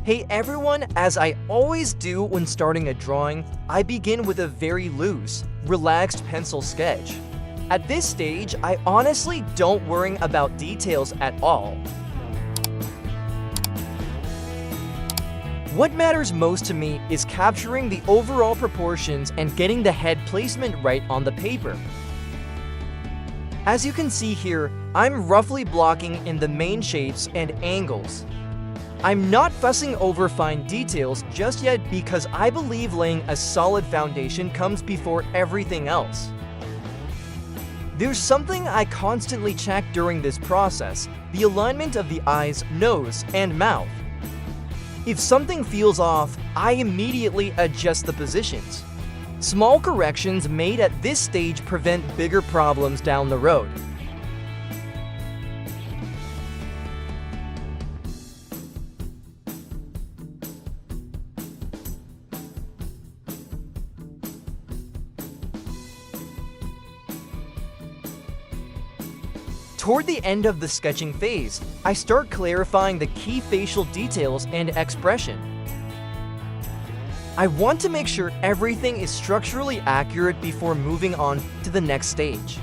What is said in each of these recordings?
Hey everyone, as I always do when starting a drawing, I begin with a very loose, relaxed pencil sketch. At this stage, I honestly don't worry about details at all. What matters most to me is capturing the overall proportions and getting the head placement right on the paper. As you can see here, I'm roughly blocking in the main shapes and angles. I'm not fussing over fine details just yet because I believe laying a solid foundation comes before everything else. There's something I constantly check during this process: the alignment of the eyes, nose, and mouth. If something feels off, I immediately adjust the positions. Small corrections made at this stage prevent bigger problems down the road. Toward the end of the sketching phase, I start clarifying the key facial details and expression. I want to make sure everything is structurally accurate before moving on to the next stage.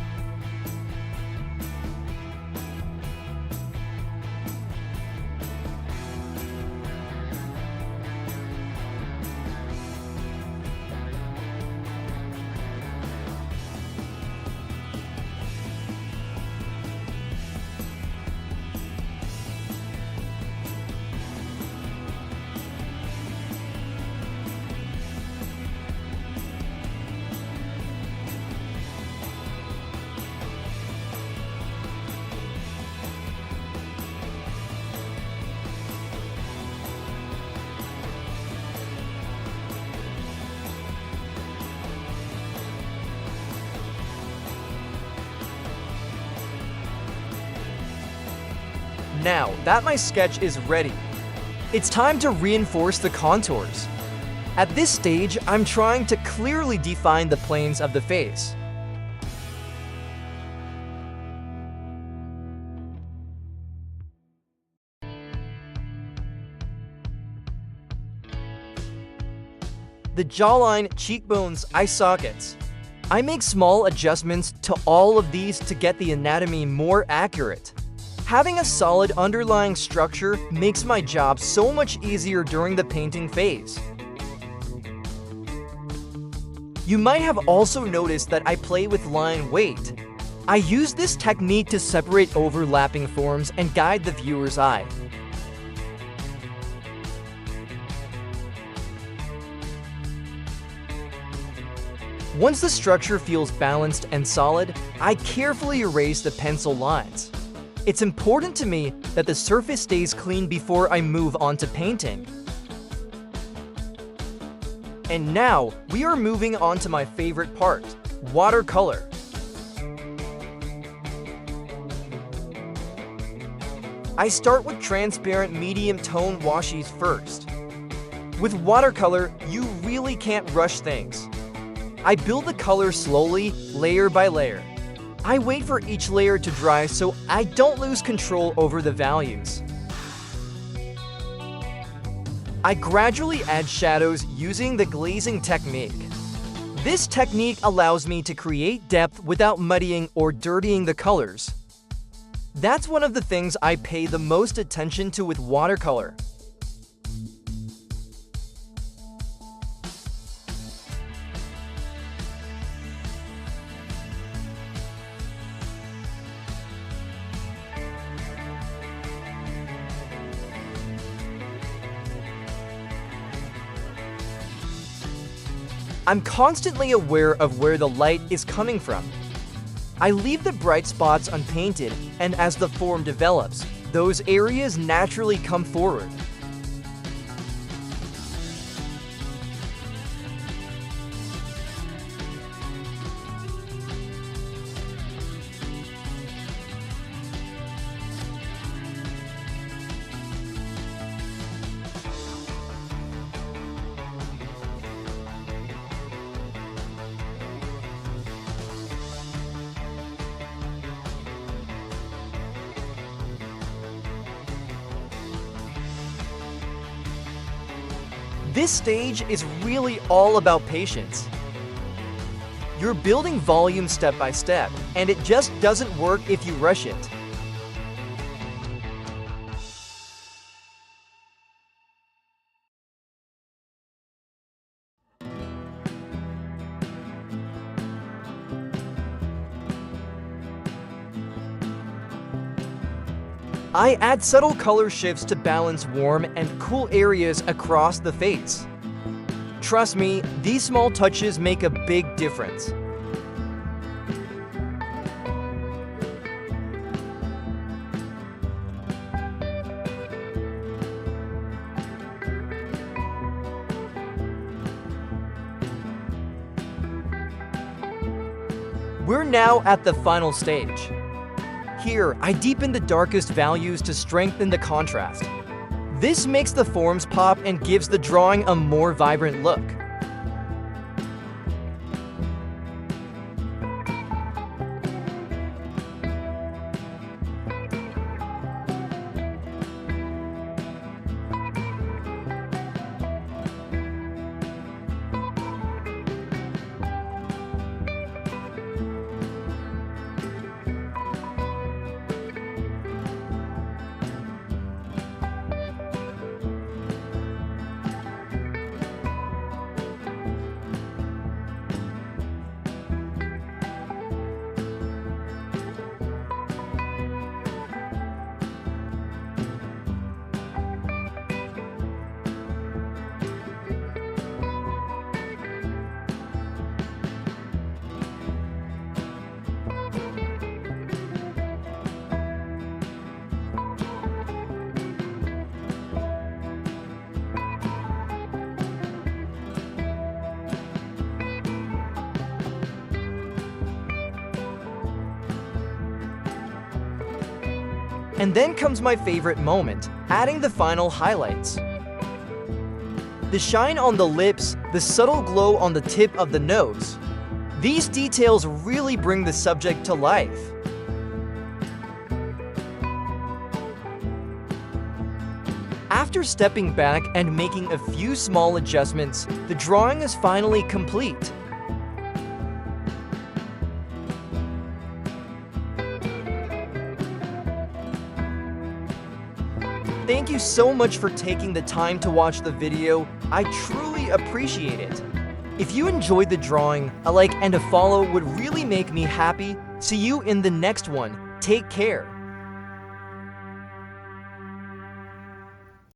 Now that my sketch is ready, it's time to reinforce the contours. At this stage, I'm trying to clearly define the planes of the face. The jawline, cheekbones, eye sockets. I make small adjustments to all of these to get the anatomy more accurate. Having a solid underlying structure makes my job so much easier during the painting phase. You might have also noticed that I play with line weight. I use this technique to separate overlapping forms and guide the viewer's eye. Once the structure feels balanced and solid, I carefully erase the pencil lines. It's important to me that the surface stays clean before I move on to painting. And now, we are moving on to my favorite part: watercolor. I start with transparent medium tone washes first. With watercolor, you really can't rush things. I build the color slowly, layer by layer. I wait for each layer to dry so I don't lose control over the values. I gradually add shadows using the glazing technique. This technique allows me to create depth without muddying or dirtying the colors. That's one of the things I pay the most attention to with watercolor. I'm constantly aware of where the light is coming from. I leave the bright spots unpainted, and as the form develops, those areas naturally come forward. This stage is really all about patience. You're building volume step by step, and it just doesn't work if you rush it. I add subtle color shifts to balance warm and cool areas across the face. Trust me, these small touches make a big difference. We're now at the final stage. Here, I deepen the darkest values to strengthen the contrast. This makes the forms pop and gives the drawing a more vibrant look. And then comes my favorite moment, adding the final highlights. The shine on the lips, the subtle glow on the tip of the nose. These details really bring the subject to life. After stepping back and making a few small adjustments, the drawing is finally complete. Thank you so much for taking the time to watch the video. I truly appreciate it. If you enjoyed the drawing, a like and a follow would really make me happy. See you in the next one. Take care.